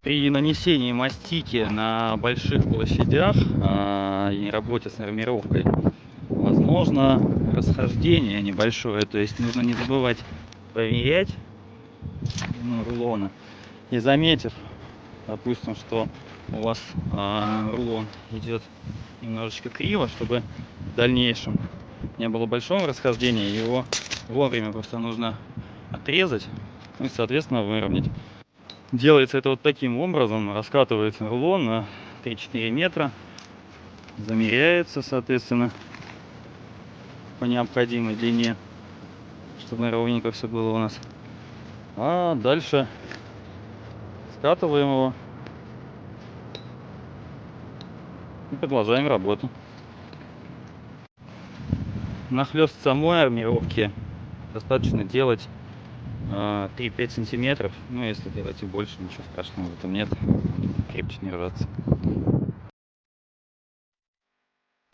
При нанесении мастики на больших площадях и работе с армировкой возможно расхождение небольшое, то есть нужно не забывать проверять рулоны. И заметив, допустим, что у вас рулон идет немножечко криво, чтобы в дальнейшем не было большого расхождения, его вовремя просто нужно отрезать, ну и соответственно выровнять. Делается это вот таким образом: раскатывается рулон на 3-4 метра, замеряется соответственно по необходимой длине, чтобы ровненько все было у нас, а дальше скатываем его и продолжаем работу. Нахлёст самой армировки достаточно делать 3-5 сантиметров. Ну, если делаете больше, ничего страшного в этом нет, крепче не рваться.